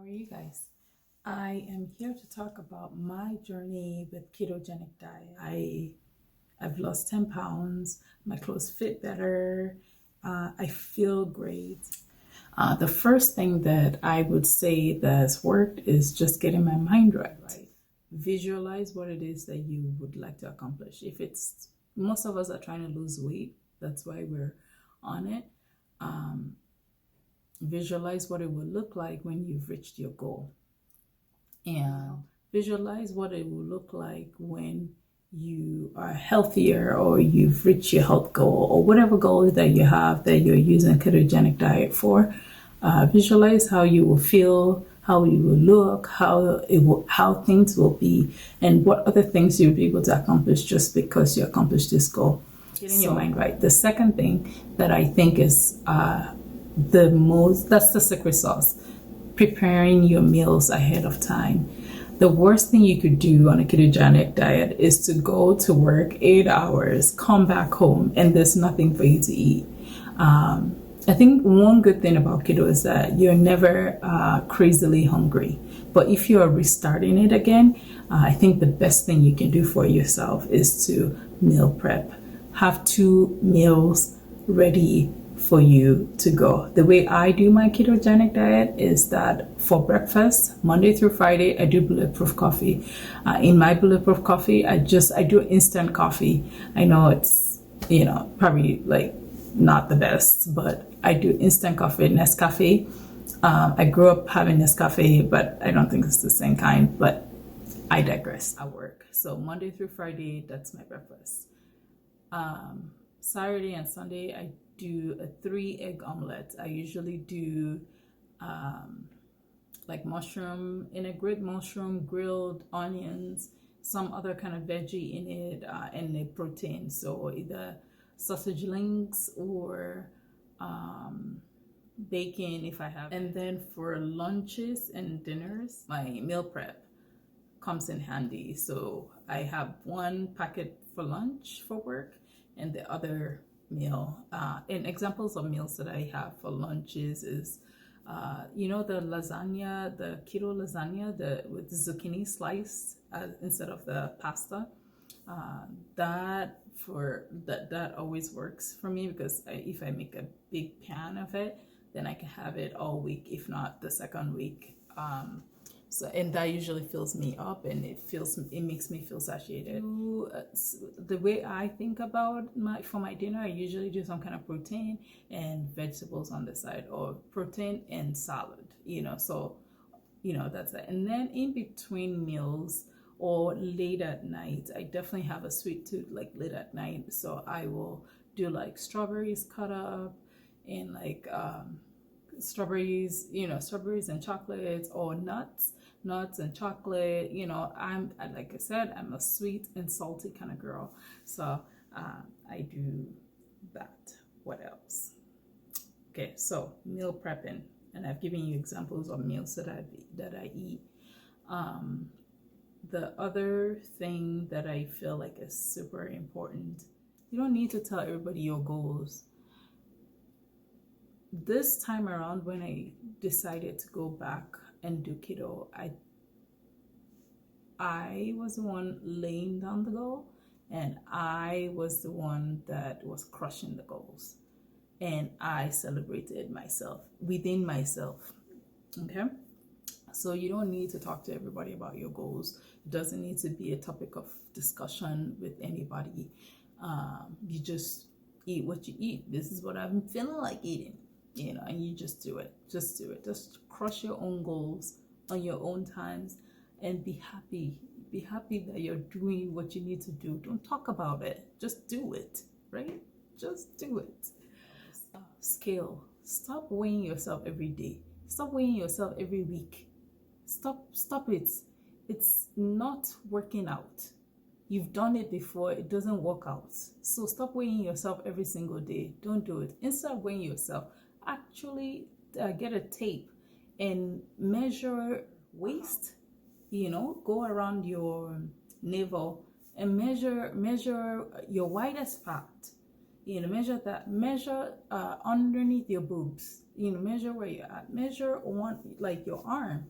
are you guys? I am here to talk about my journey with ketogenic diet. I've lost 10 pounds, my clothes fit better, I feel great. The first thing that I would say that's worked is just getting my mind right. Visualize what it is that you would like to accomplish. If it's, most of us are trying to lose weight, that's why we're on it. Visualize what it will look like when you've reached your goal, and visualize what it will look like when you are healthier or you've reached your health goal or whatever goal that you have that you're using ketogenic diet for. Visualize how you will feel, how you will look, how things will be, and what other things you'll be able to accomplish just because you accomplished this goal. Getting your mind right. The second thing that I think is that's the secret sauce, preparing your meals ahead of time. The worst thing you could do on a ketogenic diet is to go to work 8 hours, come back home, and there's nothing for you to eat. I think one good thing about keto is that you're never crazily hungry. But if you are restarting it again, I think the best thing you can do for yourself is to meal prep. Have 2 meals ready for you to go. The way I do my ketogenic diet is that for breakfast, Monday through Friday, I do bulletproof coffee. In my bulletproof coffee, I do instant coffee. I know it's, probably like not the best, but I do instant coffee, Nescafe. I grew up having Nescafe, but I don't think it's the same kind, but I digress. I work. So Monday through Friday, that's my breakfast. Saturday and Sunday, I do a 3-egg omelet. I usually do like mushroom, grilled onions, some other kind of veggie in it, and a protein. So either sausage links or bacon if I have. And then for lunches and dinners, my meal prep comes in handy. So I have 1 packet for lunch for work and the other meal. And examples of meals that I have for lunches is the lasagna, the keto lasagna, with the zucchini sliced instead of the pasta. That always works for me because if I make a big pan of it, then I can have it all week, if not the second week. And that usually fills me up, and it makes me feel satiated. The way I think about for my dinner, I usually do some kind of protein and vegetables on the side, or protein and salad. So that's it. And then in between meals or late at night, I definitely have a sweet tooth, like late at night. So I will do like strawberries cut up and like strawberries and chocolates, or nuts and chocolate. Like I said, I'm a sweet and salty kind of girl. So I do that. What else? Okay, so meal prepping, and I've given you examples of meals that I eat. The other thing that I feel like is super important, you don't need to tell everybody your goals. This time around, when I decided to go back and do keto, I was the one laying down the goal, and I was the one that was crushing the goals, and I celebrated myself within myself. Okay, so you don't need to talk to everybody about your goals. It doesn't need to be a topic of discussion with anybody. You just eat what you eat. This is what I'm feeling like eating. And you just do it. Just crush your own goals on your own times, and be happy. Be happy that you're doing what you need to do. Don't talk about it. Just do it, right? Just do it. Scale. Stop weighing yourself every day. Stop weighing yourself every week. Stop it. It's not working out. You've done it before. It doesn't work out. So stop weighing yourself every single day. Don't do it. Instead of weighing yourself, actually get a tape and measure waist. Go around your navel and measure your widest part. Measure that, measure underneath your boobs, measure where you're at, measure one, like your arm,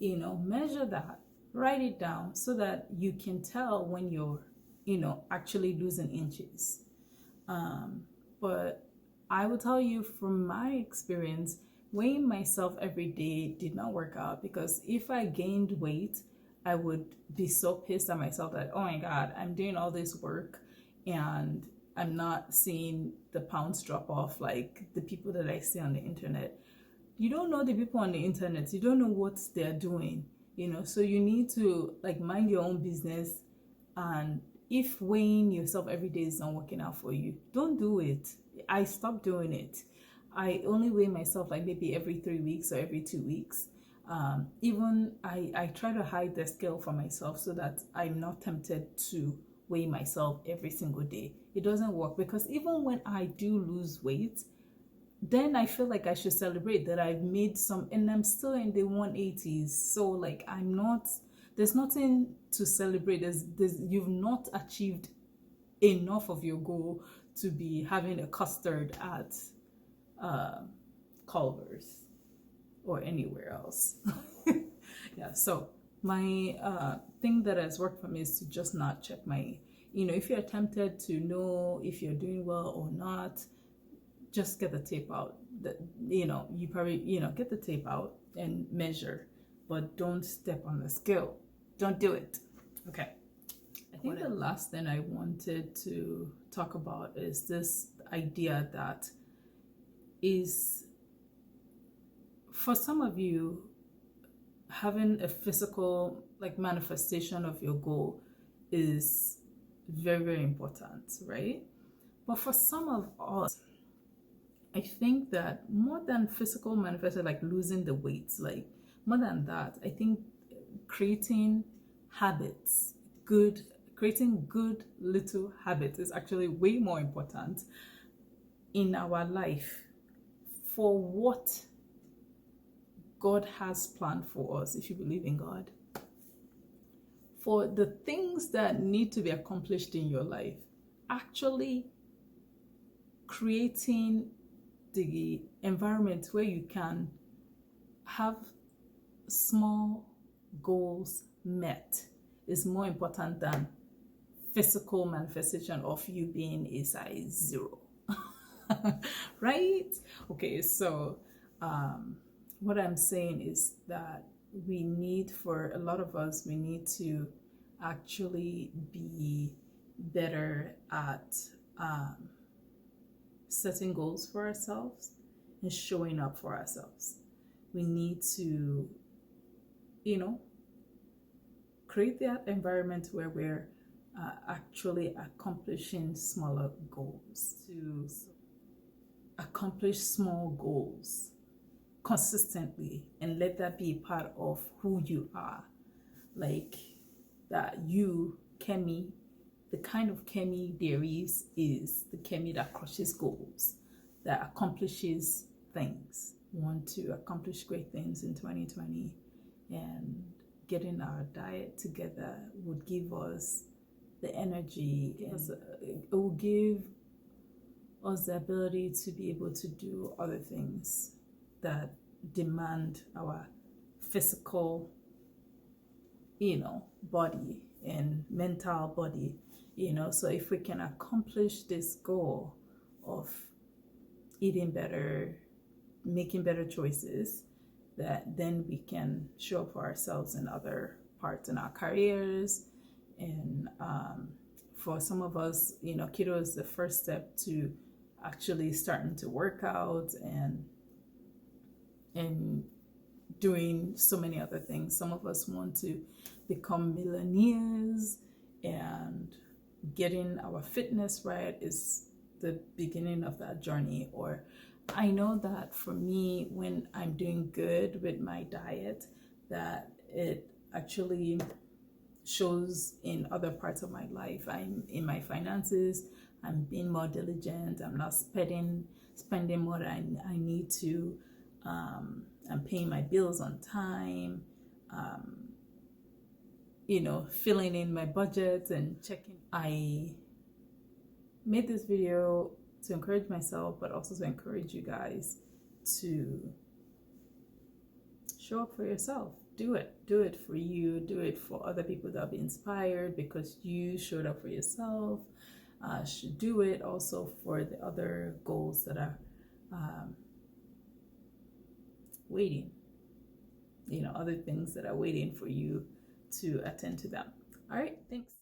measure that, write it down so that you can tell when you're, actually losing inches. But I will tell you from my experience, weighing myself every day did not work out, because if I gained weight, I would be so pissed at myself that, oh my God, I'm doing all this work and I'm not seeing the pounds drop off like the people that I see on the internet. You don't know the people on the internet. You don't know what they're doing, so you need to like mind your own business. And if weighing yourself every day is not working out for you, don't do it. I stopped doing it. I only weigh myself like maybe every 3 weeks or every 2 weeks. Even I try to hide the scale from myself so that I'm not tempted to weigh myself every single day. It doesn't work, because even when I do lose weight, then I feel like I should celebrate that I've made some, and I'm still in the 180s. So like there's nothing to celebrate. You've not achieved enough of your goal to be having a custard at Culver's or anywhere else. Yeah, so my thing that has worked for me is to just not check my, if you're tempted to know if you're doing well or not, just get the tape out. You probably, get the tape out and measure, but don't step on the scale. Don't do it. Okay. I think the last thing I wanted to talk about is this idea that is, for some of you, having a physical like manifestation of your goal is very, very important, right? But for some of us, I think that more than physical manifestation, like losing the weight, like more than that, I think creating habits, creating good little habits is actually way more important in our life for what God has planned for us, if you believe in God. For the things that need to be accomplished in your life, actually creating the environment where you can have small goals met is more important than physical manifestation of you being a size 0. Right? Okay, so what I'm saying is that we need, for a lot of us, we need to actually be better at setting goals for ourselves and showing up for ourselves. We need to, create that environment where we're actually accomplishing smaller goals, to accomplish small goals consistently and let that be part of who you are. Like that you, Kemi, the kind of Kemi there is the Kemi that crushes goals, that accomplishes things. We want to accomplish great things in 2020, and getting our diet together would give us the energy, it will give us the ability to be able to do other things that demand our physical, body and mental body, so if we can accomplish this goal of eating better, making better choices, that then we can show up for ourselves in other parts in our careers. And for some of us, keto is the first step to actually starting to work out and doing so many other things. Some of us want to become millionaires, and getting our fitness right is the beginning of that journey. Or I know that for me, when I'm doing good with my diet, that it actually shows in other parts of my life. I'm in my finances, I'm being more diligent, I'm not spending more than I need to, I'm paying my bills on time, filling in my budget and checking. I made this video to encourage myself, but also to encourage you guys to show up for yourself. Do it. Do it for you. Do it for other people that'll be inspired because you showed up for yourself. Should do it also for the other goals that are waiting. Other things that are waiting for you to attend to them. All right. Thanks.